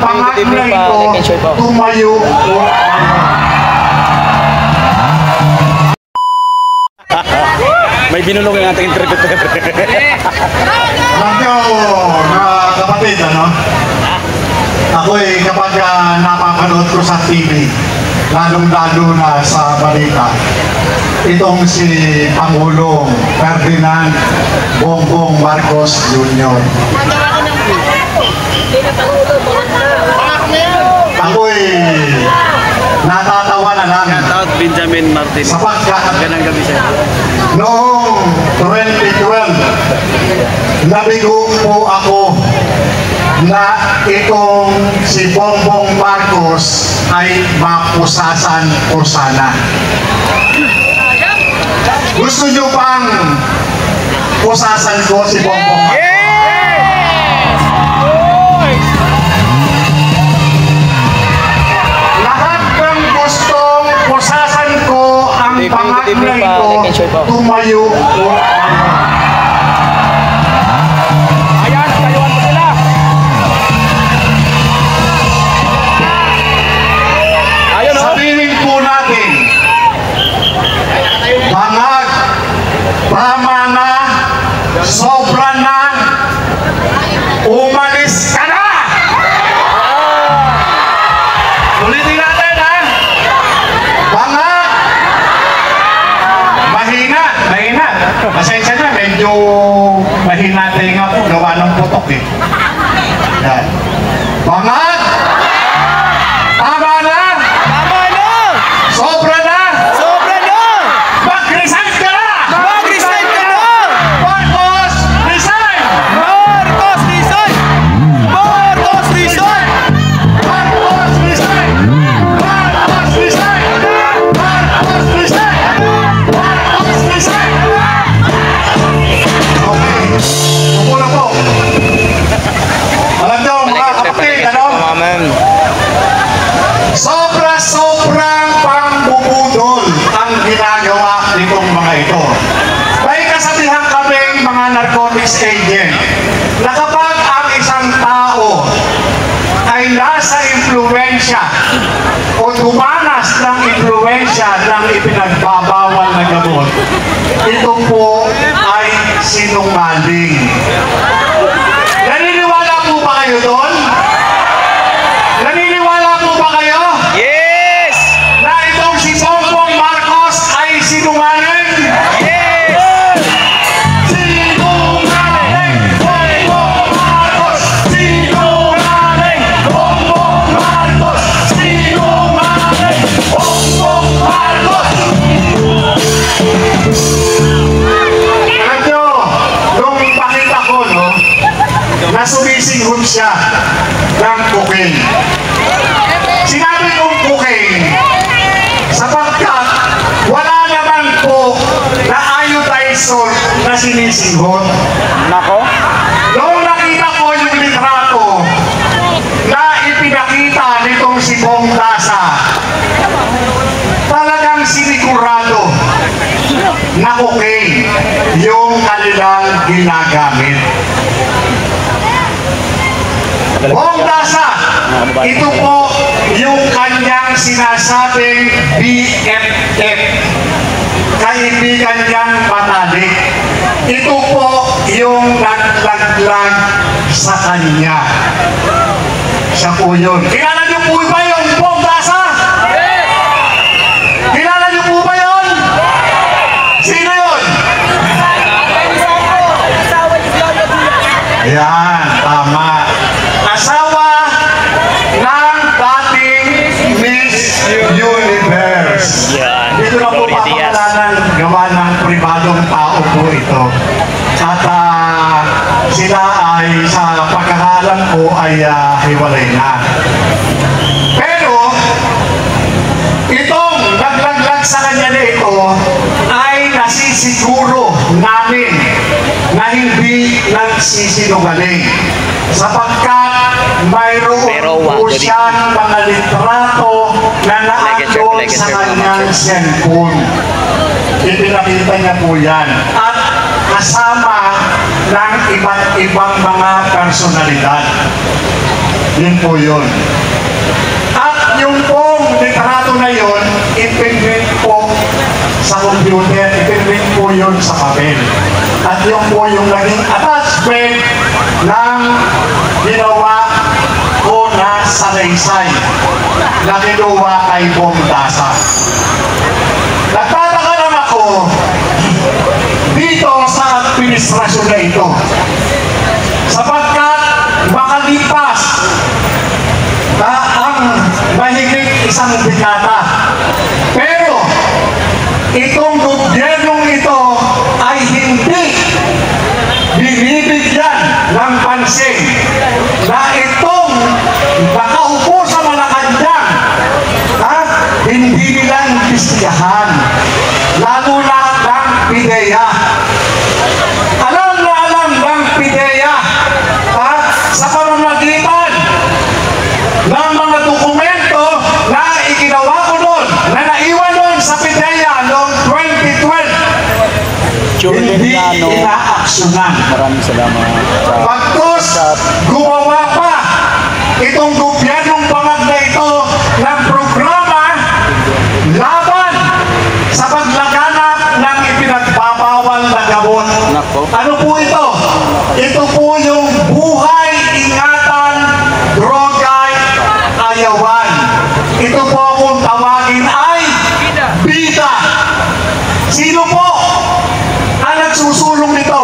pangat na ito tumayo o may binulong yung ating interpreter. Alam nyo, mga kapatid, ano? Ako'y kapag napapanood ko sa TV, lalong-lalo na sa balita, itong si Pangulong Ferdinand Bongbong Marcos Jr. Ako'y natatawa na lang. Shoutout Benjamin Martin. Sapagkat magandang gabi sa inyo. Noong 2012, nabigo po ako na itong si Bongbong Marcos ay mapusasan o sana. Gusto nyo bang pusasan ko si Bongbong Marcos? Lahat ng gustong pusasan ko ang pangalan ito tumayo o sabihin po natin, bangag, tama na, sobra na, umalis ka na! Ulitin natin, ha? Bangag, mahina. Pasensya na, medyo mahina tayo nga po, gawa ng putok eh. Yan. Bangag, tama na! Sobra na! Sobra na! Mag-resign ka na! Mag-resign ka na! Marcos, resign! Marcos, resign! Marcos, resign! Marcos, resign! Marcos, resign! Marcos, resign! Marcos, resign! Okay. Muna po. Alam nyo, mga kapatid, ano? Sobra-sobrang pangbubudol ang ginagawa nitong mga ito. May kasabihan kaming mga narcotics agent na kapag ang isang tao ay nasa impluensya o dumanas ng impluensya ng ipinagbabawal na gamot, ito po ay sinungaling. Naniniwala po ba kayo doon? Naniniwala po ba kayo? Yes! Na itong si Bongbong Marcos ay sinungaling? Yes! Sinungaling! Bongbong Marcos! Sinungaling! Bongbong Marcos! Sinungaling! Bongbong Marcos! Alam nyo, nung pakita ko, no, na sumisinghot siya ng cocaine. Sinabi kong cocaine sapagkat wala naman po na iodized salt na sinisinghot. Nako? Noong nakita ko yung litrato na ipinakita nitong si Bong Dasa, talagang sinigurado na cocaine yung kanilang ginagamit. Bong Dasa, ito po yung kanyang sinasabing BFF, kaibigan niyang matalik. Ito po yung naglaglag sa kanya. Siya po yun. Kilala niyo po ba yung Bong Dasa? Kilala niyo po ba yun? Sino yun? Ayan, tama. Asawa ng dating Miss Universe. Dito na po papakalanan, gawa ng pribadong tao po ito. At sila ay sa pagkakalam ko ay hiwalay na. Pero itong naglaglag sa kanya na ito ay nasisiguro namin na hindi nagsisinungaling sapagkat mayroon po siyang mga litrato na naandun sa kanyang cellphone. Ipinakita niya po yan. At kasama ng iba't ibang mga personalidad. Yun po yun. At yung pong litrato na yun, ipinrint po sa computer, ipinrint po yun sa papel. At yun po yung naging attachment ng ginawa ko na salaysay na ginawa kay Bong Dasa. Nagtataka lang ako dito sa administrasyon na ito sapagkat makalipas na ang mahigit isang dekada. Pero itong gobyernong ito ay hindi binibigyan ng pansin na itong nakaupo sa Malacanang hindi nilang pistiyahan, lalo na ng PIDEA. Alam na alam ng PIDEA sa pamamagitan ng mga dokumento na iginawa ko doon, na naiwan doon sa PIDEA noong 2012. Hindi inaaksyonan. Maraming salamat. Pagkos, gumawa pa itong gobyernong bangag na ito ng programa laban sa paglaganap ng ipinagbabawal na gamot. Nako. Ano po ito? Ito po yung buhay, ingatan, drogay, ayawan. Ito po kung tawagin ay bida. Sino po ang nagsusulong nito?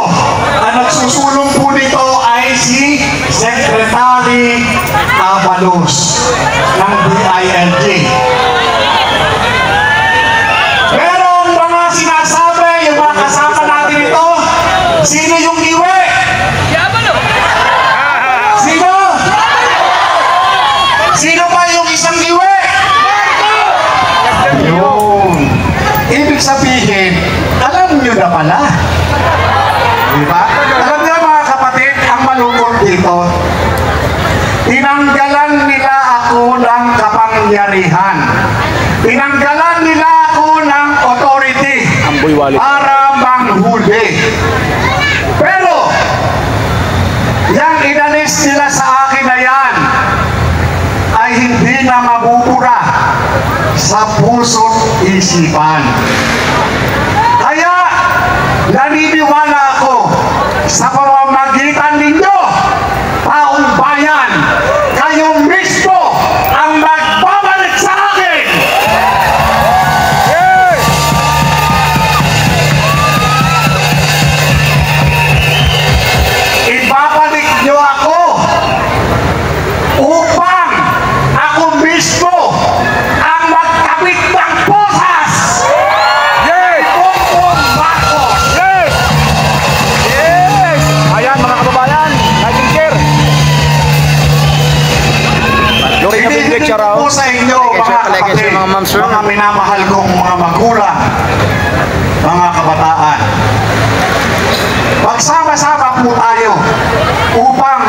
Ang nagsusulong po nito ay si Secretary Abalos ng DILG. Pero ang mga sinasabi, yung mga kasama natin ito, sino yung iwi? Sino? Sino ba yung isang iwi? Yun. Ibig sabihin, alam nyo na pala. Diba? Alam nyo mga kapatid, ang malungkot dito, tinanggalan nila ako ng kapangyarihan. Tinanggalan nila ako ng authority Amboy Wallet. para manghuli. Pero, yung inalis nila sa akin na yan ay hindi na mabubura sa puso't isipan. Kaya, naniniwala ako sa pamamagitan ninyo, taong bayan, kayo mismo ang magbabalik sa akin. Ibabalik nyo ako upang ako mismo ang magkabit ng posas. Bongbong Marcos. Yes! Ayan mga kababayan, like and share. Glory ka big picture Hinihiling po sa inyo, mga kapatid, mga minamahal kong mga magulang, mga kabataan. Magsama-sama po tayo upang